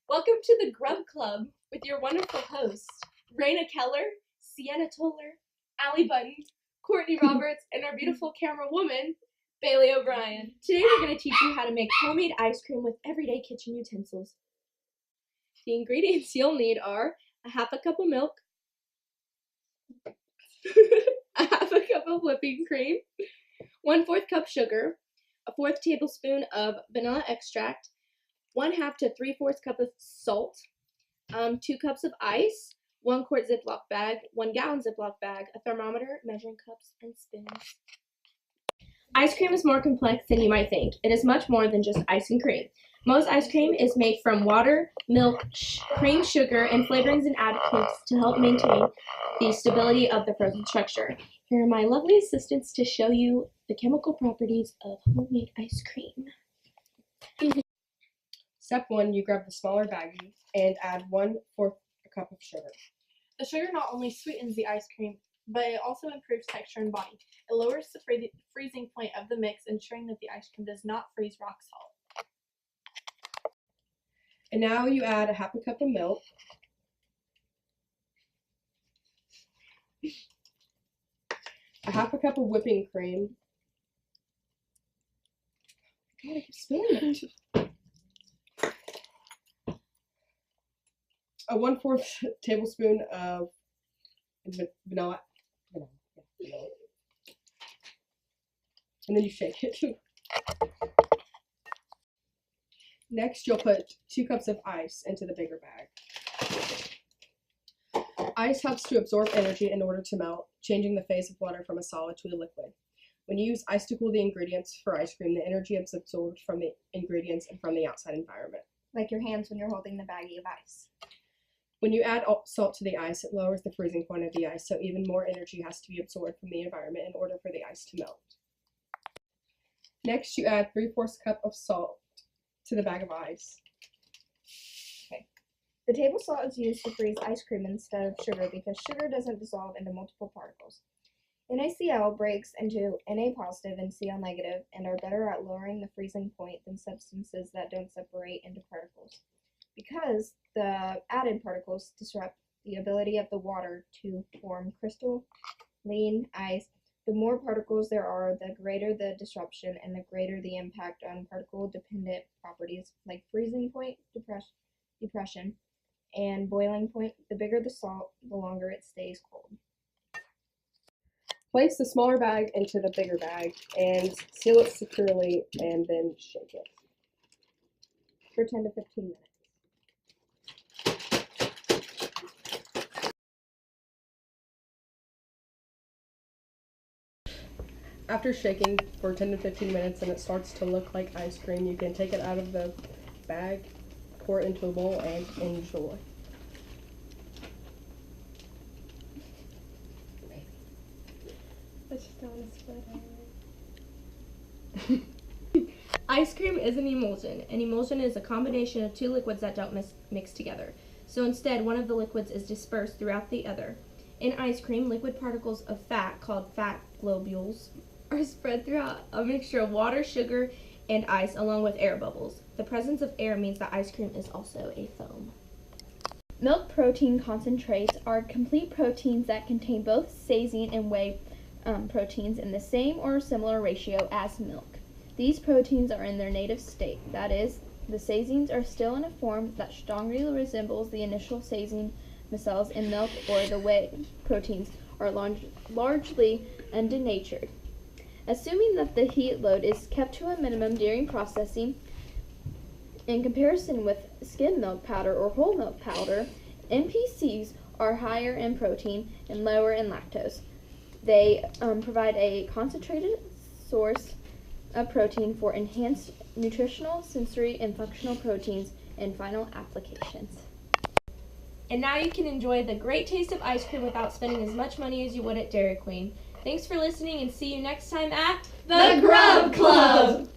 Welcome to the Grub Club with your wonderful hosts, Raina Keller, Sienna Toller, Allie Button, Courtney Roberts, and our beautiful camera woman, Bailey O'Brien. Today we're going to teach you how to make homemade ice cream with everyday kitchen utensils. The ingredients you'll need are a half a cup of milk, a half a cup of whipping cream, 1/4 cup sugar, a 4th tablespoon of vanilla extract, 1/2 to 3/4 cup of salt, 2 cups of ice, 1 quart Ziploc bag, 1 gallon Ziploc bag, a thermometer, measuring cups, and spoons. Ice cream is more complex than you might think. It is much more than just ice and cream. Most ice cream is made from water, milk, cream, sugar, and flavorings and additives to help maintain the stability of the frozen structure. Here are my lovely assistants to show you the chemical properties of homemade ice cream. Step 1, you grab the smaller baggie and add 1/4 cup of sugar. The sugar not only sweetens the ice cream, but it also improves texture and body. It lowers the freezing point of the mix, ensuring that the ice cream does not freeze rock solid. And now you add a half a cup of milk, a half a cup of whipping cream. God, I keep spilling it. A 1/4 tablespoon of vanilla. And then you shake it. Next, you'll put 2 cups of ice into the bigger bag. Ice helps to absorb energy in order to melt, changing the phase of water from a solid to a liquid. When you use ice to cool the ingredients for ice cream, the energy is absorbed from the ingredients and from the outside environment. Like your hands when you're holding the baggie of ice. When you add salt to the ice, it lowers the freezing point of the ice, so even more energy has to be absorbed from the environment in order for the ice to melt. Next, you add 3/4 cup of salt to the bag of ice. Okay. The table salt is used to freeze ice cream instead of sugar because sugar doesn't dissolve into multiple particles. NaCl breaks into Na positive and Cl negative and are better at lowering the freezing point than substances that don't separate into particles. Because the added particles disrupt the ability of the water to form crystalline ice, the more particles there are, the greater the disruption and the greater the impact on particle-dependent properties like freezing point, depression, and boiling point. The bigger the salt, the longer it stays cold. Place the smaller bag into the bigger bag and seal it securely and then shake it for 10 to 15 minutes. After shaking for 10 to 15 minutes and it starts to look like ice cream, you can take it out of the bag, pour it into a bowl, and enjoy. Let's just don't split it. Ice cream is an emulsion. An emulsion is a combination of 2 liquids that don't mix together. So instead, one of the liquids is dispersed throughout the other. In ice cream, liquid particles of fat, called fat globules, are spread throughout a mixture of water, sugar, and ice, along with air bubbles. The presence of air means that ice cream is also a foam. Milk protein concentrates are complete proteins that contain both casein and whey proteins in the same or similar ratio as milk. These proteins are in their native state, that is, the caseins are still in a form that strongly resembles the initial casein micelles in milk, or the whey proteins are largely undenatured. Assuming that the heat load is kept to a minimum during processing, in comparison with skim milk powder or whole milk powder, MPCs are higher in protein and lower in lactose. They provide a concentrated source of protein for enhanced nutritional, sensory, and functional proteins in final applications. And now you can enjoy the great taste of ice cream without spending as much money as you would at Dairy Queen. Thanks for listening, and see you next time at The Grub Club!